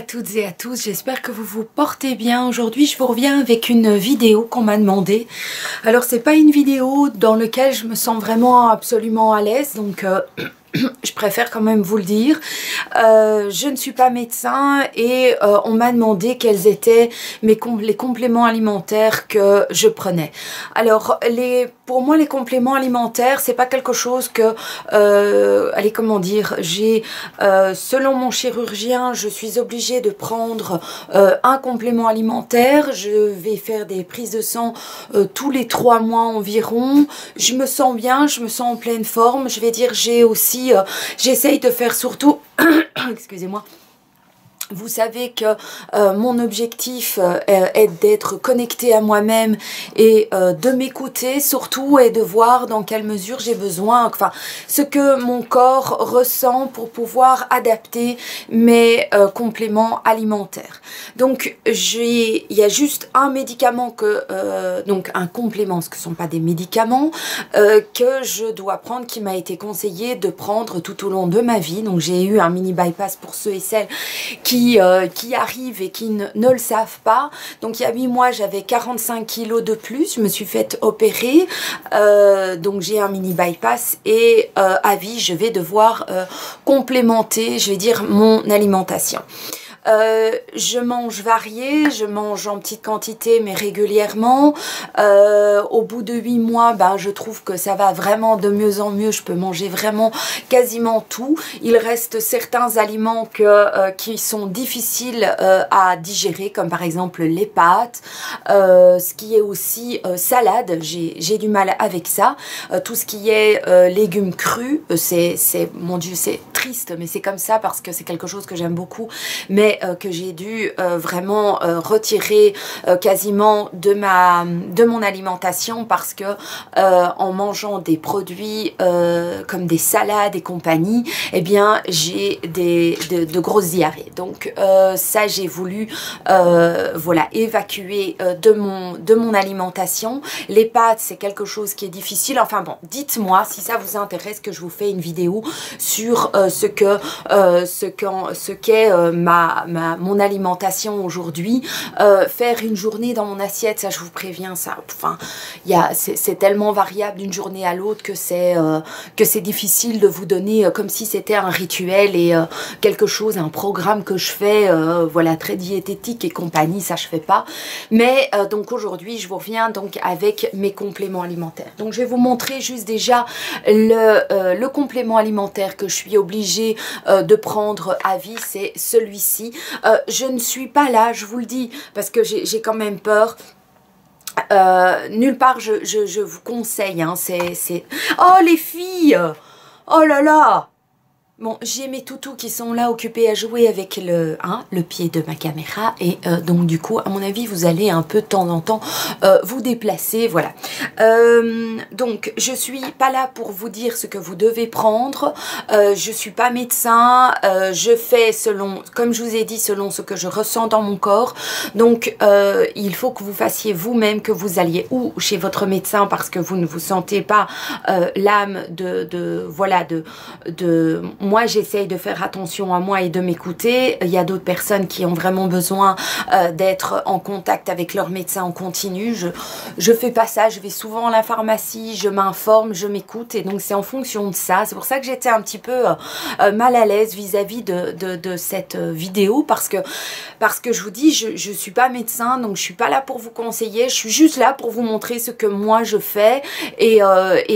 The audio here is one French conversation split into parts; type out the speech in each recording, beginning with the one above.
toutes et à tous, j'espère que vous vous portez bien. Aujourd'hui je vous reviens avec une vidéo qu'on m'a demandé. Alors c'est pas une vidéo dans laquelle je me sens vraiment absolument à l'aise, donc je préfère quand même vous le dire. Je ne suis pas médecin et on m'a demandé quels étaient les compléments alimentaires que je prenais. Alors pour moi les compléments alimentaires c'est pas quelque chose que allez, comment dire, selon mon chirurgien je suis obligée de prendre un complément alimentaire. Je vais faire des prises de sang tous les 3 mois environ. Je me sens bien, je me sens en pleine forme. Je vais dire, j'essaye de faire surtout excusez-moi. Vous savez que mon objectif est d'être connecté à moi-même et de m'écouter surtout et de voir dans quelle mesure j'ai besoin, enfin ce que mon corps ressent pour pouvoir adapter mes compléments alimentaires. Donc il y a juste un médicament donc un complément, ce que ne sont pas des médicaments, que je dois prendre, qui m'a été conseillé de prendre tout au long de ma vie. Donc j'ai eu un mini bypass pour ceux et celles qui arrivent et qui ne le savent pas. Donc il y a 8 mois j'avais 45 kilos de plus, je me suis fait opérer, donc j'ai un mini bypass et à vie je vais devoir complémenter, je vais dire, mon alimentation. Je mange varié, je mange en petite quantité mais régulièrement. Au bout de 8 mois, je trouve que ça va vraiment de mieux en mieux. Je peux manger vraiment quasiment tout. Il reste certains aliments qui sont difficiles à digérer, comme par exemple les pâtes, ce qui est aussi salade. J'ai du mal avec ça. Tout ce qui est légumes crus, mon Dieu, c'est triste, mais c'est comme ça parce que c'est quelque chose que j'aime beaucoup, mais que j'ai dû vraiment retirer quasiment de mon alimentation parce que en mangeant des produits comme des salades et compagnie, eh bien j'ai de grosses diarrhées. Donc ça j'ai voulu voilà, évacuer de mon alimentation. Les pâtes c'est quelque chose qui est difficile. Enfin bon, dites-moi si ça vous intéresse que je vous fais une vidéo sur ce qu'est mon alimentation aujourd'hui. Faire une journée dans mon assiette, ça je vous préviens, ça, enfin, c'est tellement variable d'une journée à l'autre que c'est difficile de vous donner comme si c'était un rituel et quelque chose, un programme que je fais, voilà, très diététique et compagnie, ça je fais pas. Mais donc aujourd'hui je vous reviens donc avec mes compléments alimentaires. Donc je vais vous montrer juste déjà le complément alimentaire que je suis obligée de prendre à vie, c'est celui-ci. Je ne suis pas là, je vous le dis, parce que j'ai quand même peur. Nulle part je vous conseille, hein, Oh les filles, oh là là. Bon, j'ai mes toutous qui sont là occupés à jouer avec le pied de ma caméra et donc du coup, à mon avis, vous allez un peu de temps en temps vous déplacer, voilà. Donc, je suis pas là pour vous dire ce que vous devez prendre, je suis pas médecin, je fais selon, comme je vous ai dit, selon ce que je ressens dans mon corps. Donc, il faut que vous fassiez vous-même, que vous alliez ou chez votre médecin parce que vous ne vous sentez pas l'âme voilà, moi, j'essaye de faire attention à moi et de m'écouter. Il y a d'autres personnes qui ont vraiment besoin d'être en contact avec leur médecin en continu. Je fais pas ça. Je vais souvent à la pharmacie, je m'informe, je m'écoute. Et donc, c'est en fonction de ça. C'est pour ça que j'étais un petit peu mal à l'aise vis-à-vis de cette vidéo. Parce que je vous dis, je suis pas médecin. Donc, je suis pas là pour vous conseiller. Je suis juste là pour vous montrer ce que moi, je fais. Et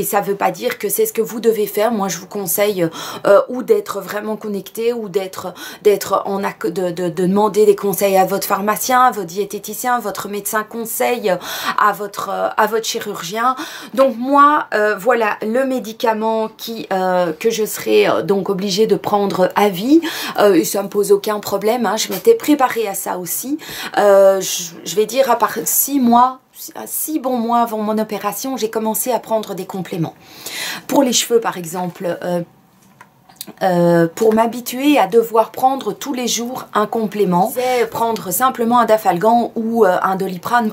ça veut pas dire que c'est ce que vous devez faire. Moi, je vous conseille ou d'être vraiment connecté, ou de demander des conseils à votre pharmacien, à votre diététicien, à votre médecin conseil, à votre chirurgien. Donc moi, voilà le médicament que je serai donc obligée de prendre à vie. Et ça me pose aucun problème, hein. Je m'étais préparée à ça aussi. Je vais dire à part 6 bons mois avant mon opération, j'ai commencé à prendre des compléments. Pour les cheveux par exemple, pour m'habituer à devoir prendre tous les jours un complément. C'est prendre simplement un Dafalgan ou un Doliprane,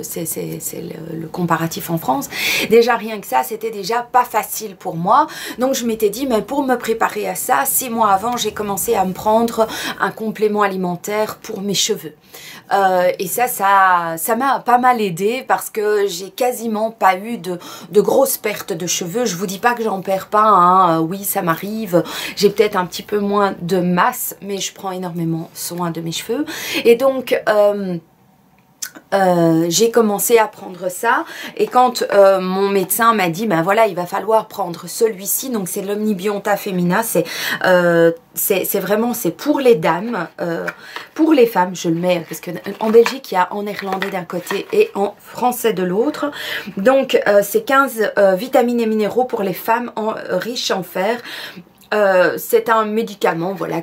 c'est le comparatif en France. Déjà rien que ça, c'était déjà pas facile pour moi. Donc je m'étais dit, mais pour me préparer à ça, 6 mois avant, j'ai commencé à me prendre un complément alimentaire pour mes cheveux. Et ça m'a pas mal aidé parce que j'ai quasiment pas eu de grosses pertes de cheveux. Je vous dis pas que j'en perds pas, hein. Oui, ça m'arrive. J'ai peut-être un petit peu moins de masse, mais je prends énormément soin de mes cheveux. Et donc j'ai commencé à prendre ça, et quand mon médecin m'a dit ben voilà, il va falloir prendre celui-ci, donc c'est l'Omnibionta Femina, c'est vraiment, c'est pour les dames, pour les femmes, je le mets parce que en Belgique il y a en néerlandais d'un côté et en français de l'autre. Donc c'est 15 vitamines et minéraux pour les femmes riches en fer. C'est un médicament, voilà,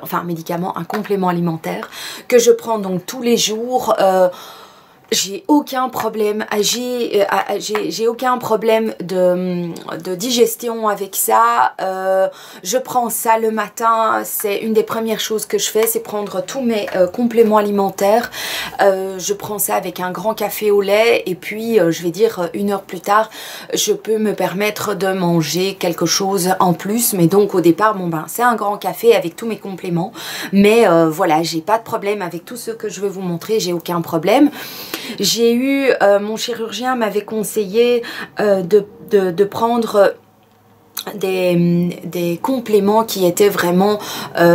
enfin un médicament, un complément alimentaire que je prends donc tous les jours. J'ai aucun problème, j'ai aucun problème de digestion avec ça. Je prends ça le matin, c'est une des premières choses que je fais, c'est prendre tous mes compléments alimentaires. Je prends ça avec un grand café au lait, et puis je vais dire 1 heure plus tard, je peux me permettre de manger quelque chose en plus. Mais donc au départ, bon ben c'est un grand café avec tous mes compléments. Mais voilà, j'ai pas de problème avec tous ceux que je vais vous montrer, j'ai aucun problème. J'ai eu, mon chirurgien m'avait conseillé de prendre des compléments qui étaient vraiment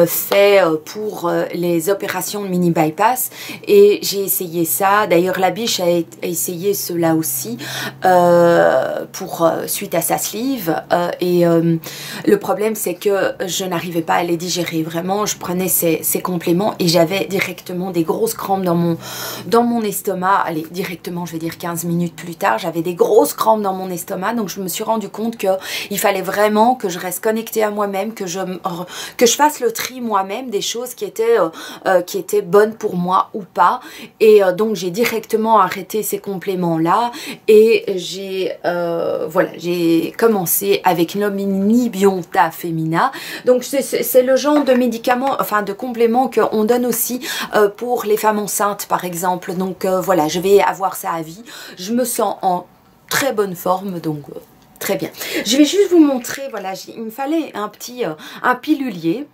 faits pour les opérations de mini bypass, et j'ai essayé ça. D'ailleurs la biche a essayé cela aussi suite à sa sleeve, et le problème c'est que je n'arrivais pas à les digérer. Vraiment, je prenais ces compléments et j'avais directement des grosses crampes dans mon estomac. Allez, directement, je vais dire 15 minutes plus tard, j'avais des grosses crampes dans mon estomac. Donc je me suis rendu compte qu'il fallait vraiment que je reste connectée à moi-même, que je fasse le tri moi-même des choses qui étaient bonnes pour moi ou pas. Et donc j'ai directement arrêté ces compléments là, et voilà, j'ai commencé avec l'Omnibionta Femina. Donc c'est le genre de médicaments, enfin de compléments qu'on donne aussi pour les femmes enceintes par exemple. Donc voilà, je vais avoir ça à vie. Je me sens en très bonne forme, donc très bien. Je vais juste vous montrer, voilà, il me fallait un pilulier.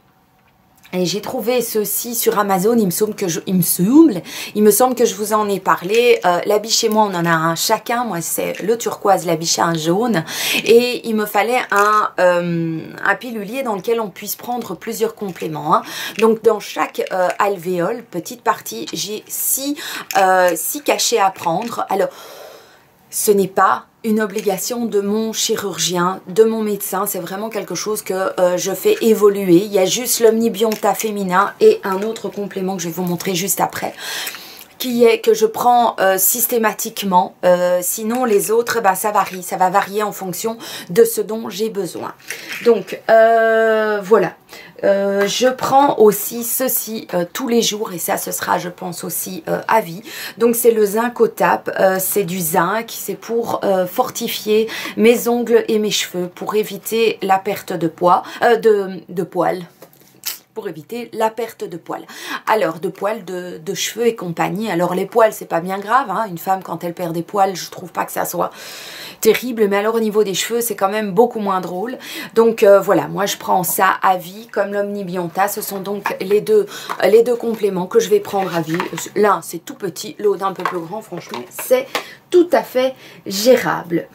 Et j'ai trouvé ceci sur Amazon. Il me semble que je vous en ai parlé. La biche et moi, on en a un chacun. Moi, c'est le turquoise, la biche a un jaune. Et il me fallait un pilulier dans lequel on puisse prendre plusieurs compléments, hein. Donc, dans chaque alvéole, petite partie, j'ai 6 cachets à prendre. Alors, ce n'est pas une obligation de mon chirurgien, de mon médecin, c'est vraiment quelque chose que je fais évoluer. Il y a juste l'Omnibionta Femina et un autre complément que je vais vous montrer juste après, qui est que je prends systématiquement. Sinon les autres, ben, ça varie, ça va varier en fonction de ce dont j'ai besoin. Donc voilà. Je prends aussi ceci tous les jours, et ça ce sera je pense aussi à vie. Donc c'est le Zinc-O-Tap, c'est du zinc, c'est pour fortifier mes ongles et mes cheveux, pour éviter la perte de poids, de poils. Pour éviter la perte de poils. Alors, de poils, de cheveux et compagnie. Alors, les poils, c'est pas bien grave, hein. Une femme, quand elle perd des poils, je trouve pas que ça soit terrible. Mais alors, au niveau des cheveux, c'est quand même beaucoup moins drôle. Donc, voilà, moi, je prends ça à vie, comme l'Omnibionta. Ce sont donc les deux compléments que je vais prendre à vie. L'un, c'est tout petit. L'autre, un peu plus grand. Franchement, c'est tout à fait gérable.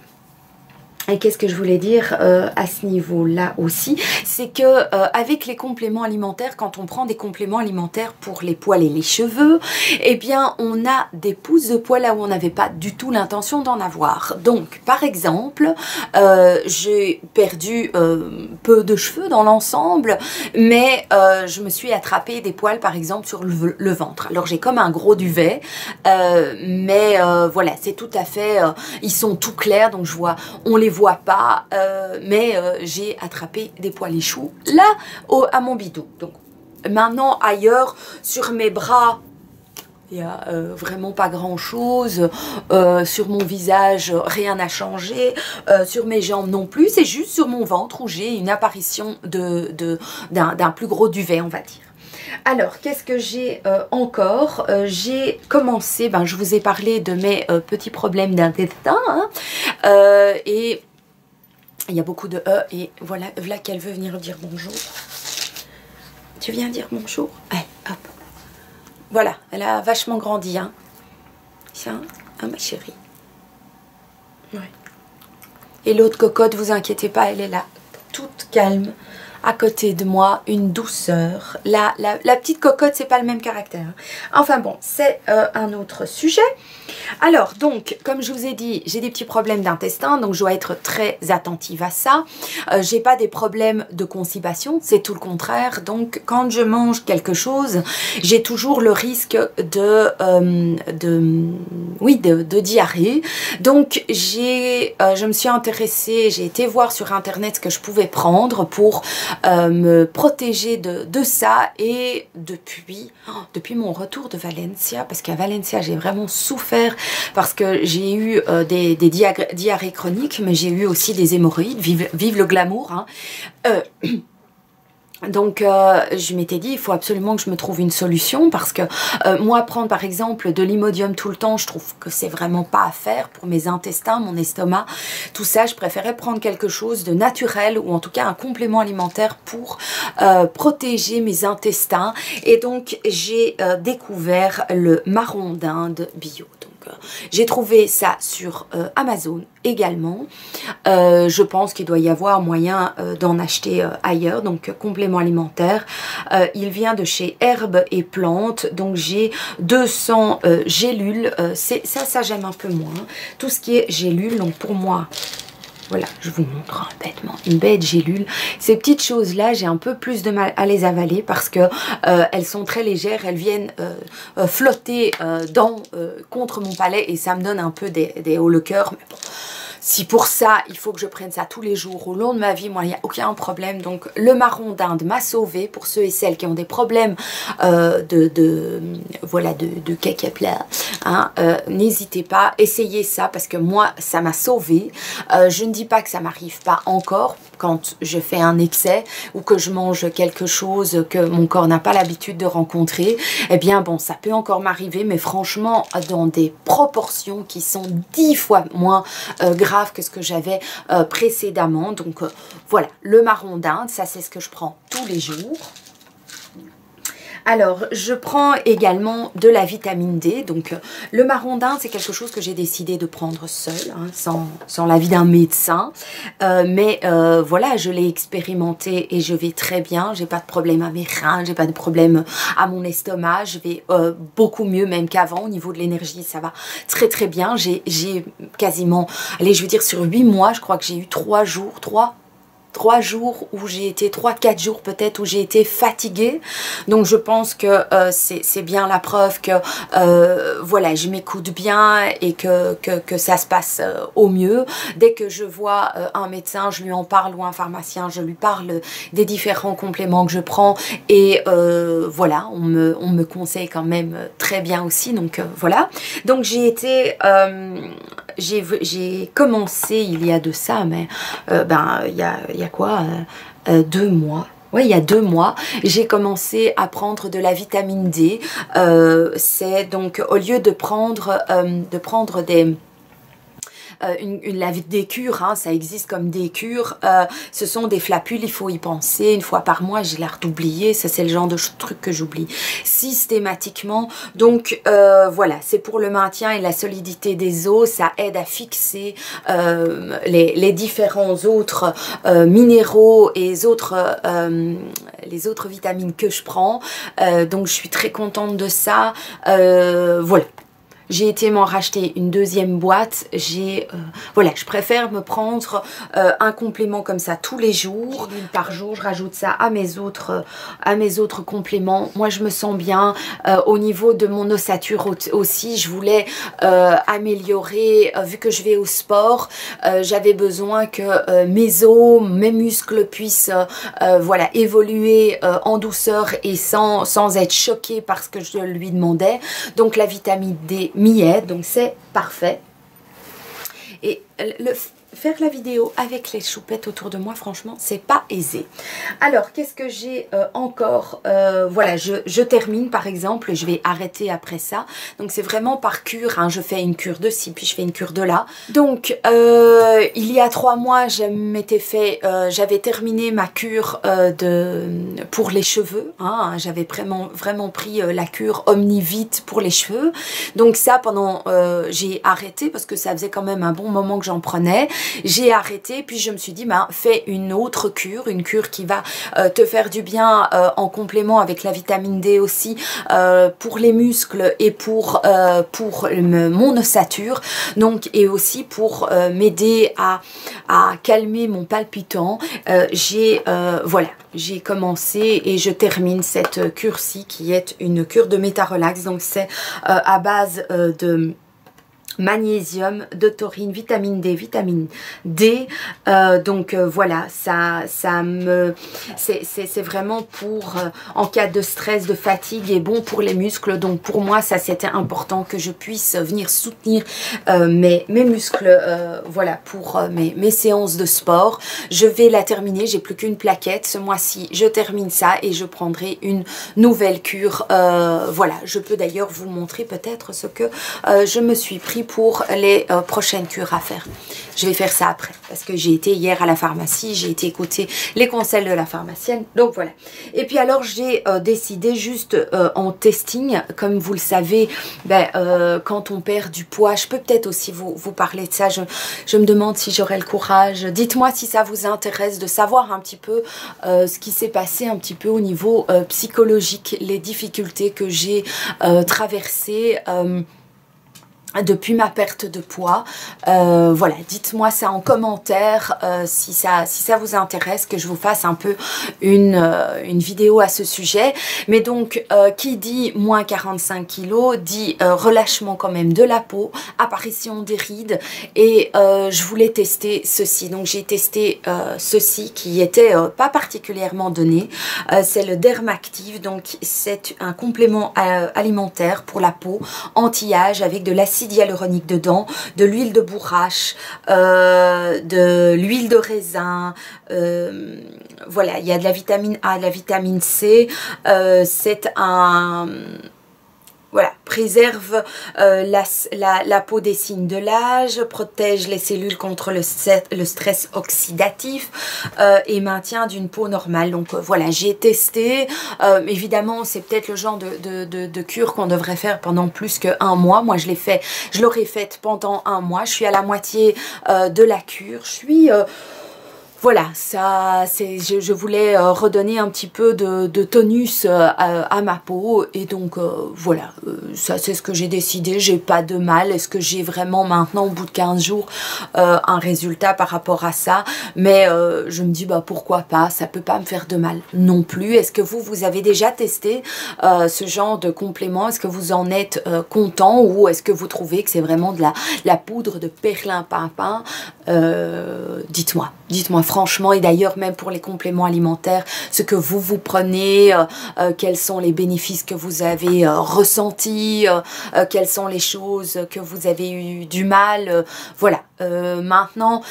Et qu'est-ce que je voulais dire à ce niveau-là aussi, c'est que avec les compléments alimentaires, quand on prend des compléments alimentaires pour les poils et les cheveux, eh bien on a des pousses de poils là où on n'avait pas du tout l'intention d'en avoir. Donc par exemple, j'ai perdu peu de cheveux dans l'ensemble, mais je me suis attrapé des poils par exemple sur le ventre. Alors j'ai comme un gros duvet, mais voilà, c'est tout à fait, ils sont tout clairs, donc on les voit pas, mais j'ai attrapé des poils échous là à mon bidou. Donc maintenant ailleurs sur mes bras, Il n'y a vraiment pas grand chose. Sur mon visage, rien n'a changé. Sur mes jambes non plus. C'est juste sur mon ventre où j'ai une apparition d'un plus gros duvet, on va dire. Alors, qu'est-ce que j'ai encore? J'ai commencé, je vous ai parlé de mes petits problèmes d'intestin. Hein, et il y a beaucoup de et voilà qu'elle veut venir dire bonjour. Tu viens dire bonjour? Allez, hop. Voilà, elle a vachement grandi, hein. Tiens, ah ma chérie. Ouais. Et l'autre cocotte, vous inquiétez pas, elle est là, toute calme, à côté de moi, une douceur. La petite cocotte, c'est pas le même caractère. Enfin bon, c'est un autre sujet. Alors, donc, comme je vous ai dit, j'ai des petits problèmes d'intestin, donc je dois être très attentive à ça. J'ai pas des problèmes de constipation, c'est tout le contraire. Donc, quand je mange quelque chose, j'ai toujours le risque de diarrhée. Donc, je me suis intéressée, j'ai été voir sur internet ce que je pouvais prendre pour me protéger de ça. Et depuis mon retour de Valencia, parce qu'à Valencia, j'ai vraiment souffert parce que j'ai eu des diarrhées chroniques, mais j'ai eu aussi des hémorroïdes, vive le glamour, hein. Donc je m'étais dit il faut absolument que je me trouve une solution parce que moi prendre par exemple de l'Imodium tout le temps, je trouve que c'est vraiment pas à faire pour mes intestins, mon estomac, tout ça. Je préférais prendre quelque chose de naturel ou en tout cas un complément alimentaire pour protéger mes intestins. Et donc j'ai découvert le marron d'Inde bio. J'ai trouvé ça sur Amazon également. Je pense qu'il doit y avoir moyen d'en acheter ailleurs, donc complément alimentaire. Il vient de chez Herbes et Plantes, donc j'ai 200 gélules. Ça j'aime un peu moins. Tout ce qui est gélules, donc pour moi... Voilà, je vous montre bêtement une bête gélule. Ces petites choses-là, j'ai un peu plus de mal à les avaler parce que elles sont très légères. Elles viennent flotter contre mon palais et ça me donne un peu des hauts le cœur. Mais bon, si pour ça, il faut que je prenne ça tous les jours au long de ma vie, moi, il n'y a aucun problème. Donc, le marron d'Inde m'a sauvée pour ceux et celles qui ont des problèmes de caca plat. Hein, n'hésitez pas, essayez ça parce que moi, ça m'a sauvée. Je ne dis pas que ça m'arrive pas encore quand je fais un excès ou que je mange quelque chose que mon corps n'a pas l'habitude de rencontrer. Eh bien, bon, ça peut encore m'arriver, mais franchement, dans des proportions qui sont 10 fois moins graves que ce que j'avais précédemment. Donc voilà, le marron d'Inde, ça c'est ce que je prends tous les jours. Alors, je prends également de la vitamine D. Donc, le marron d'Inde, c'est quelque chose que j'ai décidé de prendre seule, hein, sans l'avis d'un médecin. Voilà, je l'ai expérimenté et je vais très bien. J'ai pas de problème à mes reins, j'ai pas de problème à mon estomac. Je vais beaucoup mieux même qu'avant. Au niveau de l'énergie, ça va très très bien. J'ai quasiment, allez, je veux dire sur 8 mois, je crois que j'ai eu 3 jours où j'ai été, 3-4 jours peut-être, où j'ai été fatiguée. Donc je pense que c'est bien la preuve que voilà, je m'écoute bien et que ça se passe au mieux. Dès que je vois un médecin, je lui en parle, ou un pharmacien, je lui parle des différents compléments que je prends. Et voilà, on me conseille quand même très bien aussi. Donc voilà. Donc j'ai été... j'ai commencé il y a de ça, mais il y a quoi 2 mois. Oui, il y a 2 mois, j'ai commencé à prendre de la vitamine D. C'est donc au lieu de prendre des cures, hein, ça existe comme des cures, ce sont des flapules, il faut y penser une fois par mois. J'ai l'air d'oublier, ça c'est le genre de truc que j'oublie systématiquement. Donc voilà, c'est pour le maintien et la solidité des os, ça aide à fixer les différents autres minéraux et les autres vitamines que je prends. Donc je suis très contente de ça. Voilà. j'ai été m'en racheter une deuxième boîte. Voilà, je préfère me prendre un complément comme ça tous les jours. Par jour, je rajoute ça à mes autres compléments. Moi, je me sens bien. Au niveau de mon ossature aussi, je voulais améliorer, vu que je vais au sport, j'avais besoin que mes os, mes muscles puissent voilà, évoluer en douceur et sans être choqués par ce que je lui demandais. Donc la vitamine D m'y aide, donc c'est parfait. Et faire la vidéo avec les choupettes autour de moi, franchement, c'est pas aisé. Alors, qu'est-ce que j'ai encore voilà, je termine par exemple, je vais arrêter après ça. Donc, c'est vraiment par cure, hein. Je fais une cure de ci, puis je fais une cure de là. Donc, il y a 3 mois, j'avais terminé ma cure pour les cheveux. Hein. J'avais vraiment pris la cure Omnivite pour les cheveux. Donc, ça, j'ai arrêté parce que ça faisait quand même un bon moment que j'en prenais. J'ai arrêté, puis je me suis dit, ben, fais une autre cure, une cure qui va te faire du bien en complément avec la vitamine D aussi pour les muscles et pour mon ossature, donc, et aussi pour m'aider à calmer mon palpitant. Voilà, j'ai commencé et je termine cette cure-ci qui est une cure de Méta-Relax, donc c'est à base de magnésium, de taurine, vitamine D, donc voilà, c'est vraiment pour en cas de stress, de fatigue, et bon pour les muscles. Donc pour moi, ça c'était important que je puisse venir soutenir mes muscles, voilà, pour mes séances de sport. Je vais la terminer, j'ai plus qu'une plaquette ce mois-ci, je termine ça et je prendrai une nouvelle cure. Voilà, je peux d'ailleurs vous montrer peut-être ce que je me suis pris pour les prochaines cures à faire. Je vais faire ça après parce que j'ai été hier à la pharmacie, j'ai été écouter les conseils de la pharmacienne, donc voilà. Et puis alors j'ai décidé juste en testing, comme vous le savez, quand on perd du poids, je peux peut-être aussi vous parler de ça. Je me demande si j'aurai le courage. Dites-moi si ça vous intéresse de savoir un petit peu ce qui s'est passé un petit peu au niveau psychologique, les difficultés que j'ai traversées depuis ma perte de poids. Voilà, dites-moi ça en commentaire si ça vous intéresse que je vous fasse un peu une vidéo à ce sujet. Mais donc, qui dit moins 45 kg dit relâchement quand même de la peau, apparition des rides, et je voulais tester ceci. Donc j'ai testé ceci qui était pas particulièrement donné. C'est le Dermactive, donc c'est un complément alimentaire pour la peau, anti-âge, avec de l'acide hyaluronique dedans, de l'huile de bourrache, de l'huile de raisin, voilà, il y a de la vitamine A, de la vitamine C, c'est un... Voilà, préserve la peau des signes de l'âge, protège les cellules contre le stress oxydatif et maintient d'une peau normale. Donc voilà, j'ai testé. Évidemment, c'est peut-être le genre de cure qu'on devrait faire pendant plus qu'un mois. Moi, je l'aurais faite pendant un mois. Je suis à la moitié de la cure. Je suis... Voilà, je voulais redonner un petit peu de tonus à ma peau, et donc voilà, ça c'est ce que j'ai décidé. J'ai pas de mal. Est-ce que j'ai vraiment maintenant au bout de 15 jours un résultat par rapport à ça? Mais je me dis bah pourquoi pas, ça peut pas me faire de mal non plus. Est-ce que vous avez déjà testé ce genre de complément? Est-ce que vous en êtes content, ou est-ce que vous trouvez que c'est vraiment de la poudre de perlimpinpin? Dites-moi franchement, et d'ailleurs même pour les compléments alimentaires, ce que vous prenez, quels sont les bénéfices que vous avez ressentis, quelles sont les choses que vous avez eu du mal, voilà. Maintenant,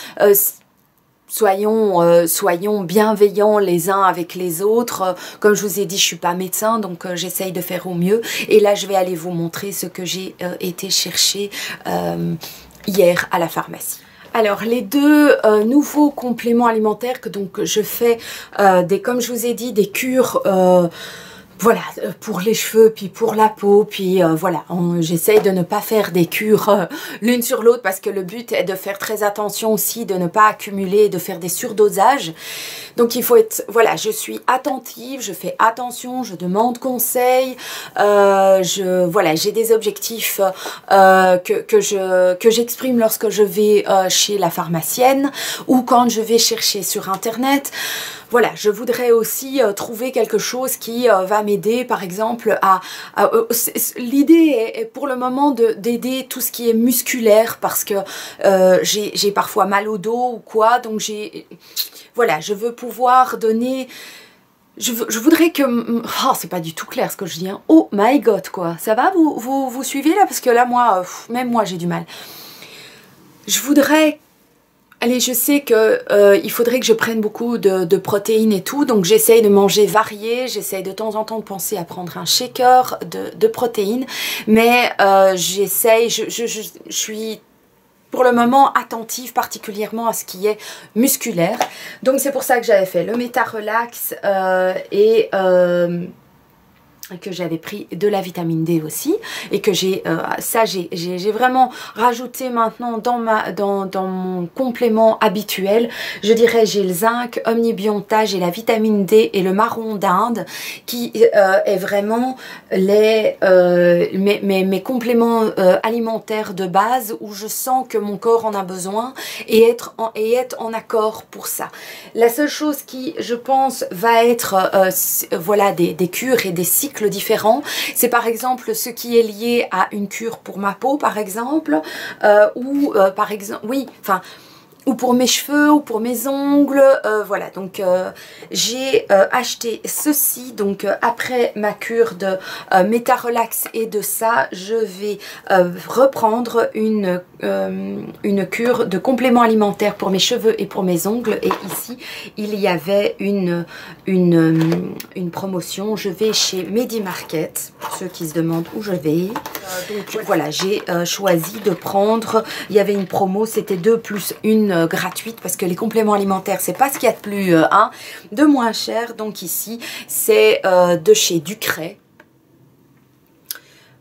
soyons bienveillants les uns avec les autres. Comme je vous ai dit, je suis pas médecin, donc j'essaye de faire au mieux. Et là, je vais aller vous montrer ce que j'ai été chercher hier à la pharmacie. Alors les deux nouveaux compléments alimentaires que donc je fais, comme je vous ai dit, des cures Voilà, pour les cheveux, puis pour la peau, puis voilà, j'essaye de ne pas faire des cures l'une sur l'autre parce que le but est de faire très attention aussi, de ne pas accumuler, de faire des surdosages. Donc il faut être, voilà, je suis attentive, je fais attention, je demande conseil, voilà, j'ai des objectifs que j'exprime lorsque je vais chez la pharmacienne ou quand je vais chercher sur internet. Voilà, je voudrais aussi trouver quelque chose qui va m'aider, par exemple, l'idée est pour le moment d'aider tout ce qui est musculaire parce que j'ai parfois mal au dos ou quoi, donc voilà, je veux pouvoir donner... Je voudrais que... Oh, c'est pas du tout clair ce que je dis, hein. Oh my god, quoi. Ça va, vous suivez là? Parce que là, moi, même moi, j'ai du mal. Je voudrais... Allez, je sais que il faudrait que je prenne beaucoup de protéines et tout, donc j'essaye de manger varié, j'essaye de temps en temps de penser à prendre un shaker de protéines, mais j'essaye, je suis pour le moment attentive particulièrement à ce qui est musculaire. Donc c'est pour ça que j'avais fait le Meta Relax et que j'avais pris de la vitamine D aussi et que j'ai vraiment rajouté maintenant dans mon complément habituel. Je dirais j'ai le zinc, Omnibionta, j'ai la vitamine D et le marron d'Inde qui est vraiment mes compléments alimentaires de base où je sens que mon corps en a besoin et être en accord pour ça. La seule chose qui je pense va être voilà des cures et des cycles différents, c'est par exemple ce qui est lié à une cure pour ma peau par exemple, ou par exemple, oui, enfin, ou pour mes cheveux, ou pour mes ongles, voilà, donc j'ai acheté ceci, donc après ma cure de Meta Relax et de ça, je vais reprendre une cure de compléments alimentaires pour mes cheveux et pour mes ongles, et ici, il y avait une promotion, je vais chez Medi-Market, pour ceux qui se demandent où je vais, donc voilà, j'ai choisi de prendre, il y avait une promo, c'était 2 + 1 gratuite parce que les compléments alimentaires c'est pas ce qu'il y a de plus de moins cher. Donc ici c'est de chez Ducray.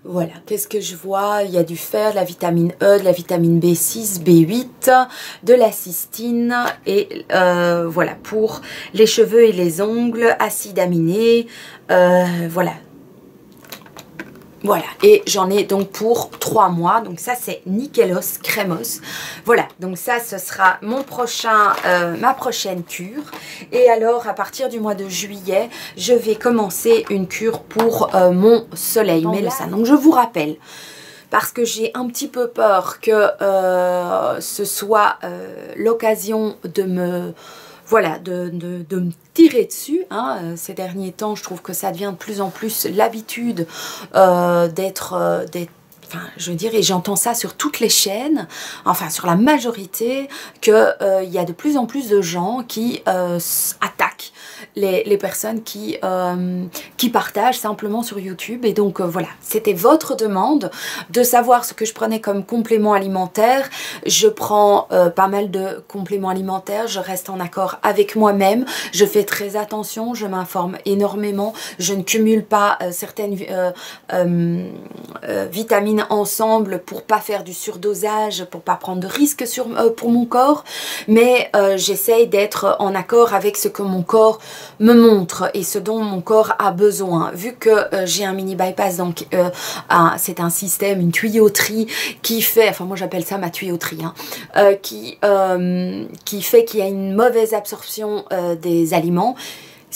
Voilà, qu'est-ce que je vois? Il y a du fer, de la vitamine E, de la vitamine B6, B8, de la cystine et voilà, pour les cheveux et les ongles, acides aminés, voilà. Voilà, et j'en ai donc pour 3 mois, donc ça c'est Nickelos Crémos. Voilà, donc ça ce sera ma prochaine cure. Et alors à partir du mois de juillet, je vais commencer une cure pour mon soleil mélanin. Donc je vous rappelle, parce que j'ai un petit peu peur que ce soit l'occasion de me... Voilà, de me tirer dessus, hein. Ces derniers temps, je trouve que ça devient de plus en plus l'habitude d'être... Enfin, je veux dire, et j'entends ça sur toutes les chaînes, enfin sur la majorité, qu'il y a de plus en plus de gens qui attaquent les personnes qui partagent simplement sur YouTube. Et donc voilà, c'était votre demande de savoir ce que je prenais comme complément alimentaire. Je prends pas mal de compléments alimentaires, je reste en accord avec moi-même, je fais très attention, je m'informe énormément, je ne cumule pas certaines vitamines ensemble pour pas faire du surdosage, pour pas prendre de risques pour mon corps, mais j'essaye d'être en accord avec ce que mon corps me montre et ce dont mon corps a besoin. Vu que j'ai un mini bypass, donc c'est un système, une tuyauterie qui fait, enfin moi j'appelle ça ma tuyauterie, hein, qui fait qu'il y a une mauvaise absorption des aliments.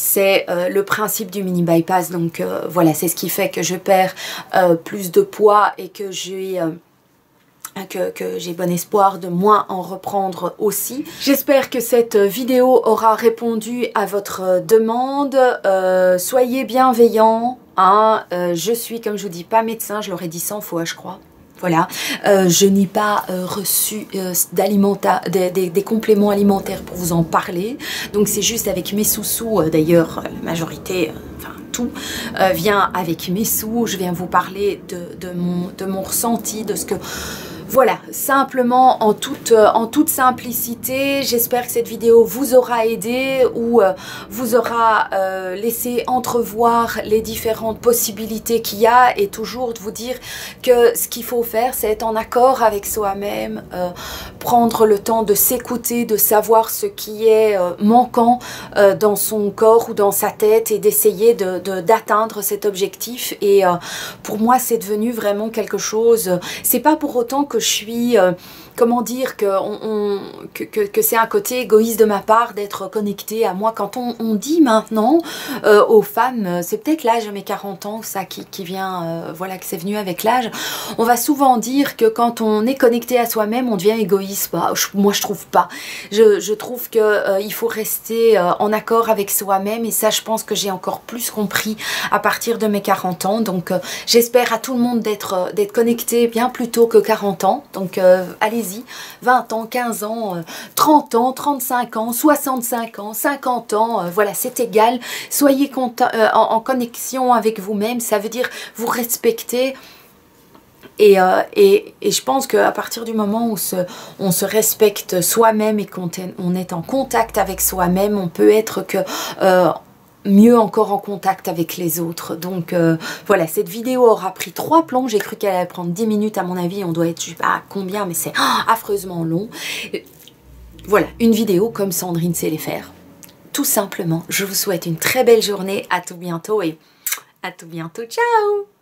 C'est le principe du mini bypass, donc voilà, c'est ce qui fait que je perds plus de poids et que j'ai bon espoir de moins en reprendre aussi. J'espère que cette vidéo aura répondu à votre demande. Soyez bienveillants, hein. Je suis, comme je vous dis, pas médecin, je l'aurais dit 100 fois je crois. Voilà, je n'ai pas reçu des compléments alimentaires pour vous en parler. Donc c'est juste avec mes sous-sous, d'ailleurs la majorité, enfin tout, vient avec mes sous. Je viens vous parler de mon ressenti, de ce que... Voilà, simplement en toute simplicité, j'espère que cette vidéo vous aura aidé ou vous aura laissé entrevoir les différentes possibilités qu'il y a, et toujours de vous dire que ce qu'il faut faire, c'est être en accord avec soi-même, prendre le temps de s'écouter, de savoir ce qui est manquant dans son corps ou dans sa tête, et d'essayer d'atteindre cet objectif. Et pour moi, c'est devenu vraiment quelque chose, c'est pas pour autant que je suis, comment dire, que c'est un côté égoïste de ma part d'être connectée à moi. Quand on dit maintenant aux femmes, c'est peut-être l'âge de mes 40 ans, ça qui vient, voilà, que c'est venu avec l'âge, on va souvent dire que quand on est connecté à soi-même, on devient égoïste. Bah, moi, je trouve pas. Je trouve que il faut rester en accord avec soi-même, et ça, je pense que j'ai encore plus compris à partir de mes 40 ans. Donc, j'espère à tout le monde d'être connecté bien plus tôt que 40 ans. Donc, allez-y. 20 ans, 15 ans, 30 ans, 35 ans, 65 ans, 50 ans, voilà, c'est égal. Soyez en connexion avec vous-même, ça veut dire vous respecter. Et je pense qu'à partir du moment où on se respecte soi-même et qu'on est en contact avec soi-même, on peut être que mieux encore en contact avec les autres. Donc voilà, cette vidéo aura pris 3 plombs. J'ai cru qu'elle allait prendre 10 minutes, à mon avis on doit être, je sais pas combien, mais c'est affreusement long. Voilà, une vidéo comme Sandrine sait les faire, tout simplement. Je vous souhaite une très belle journée, à tout bientôt, et à tout bientôt, ciao.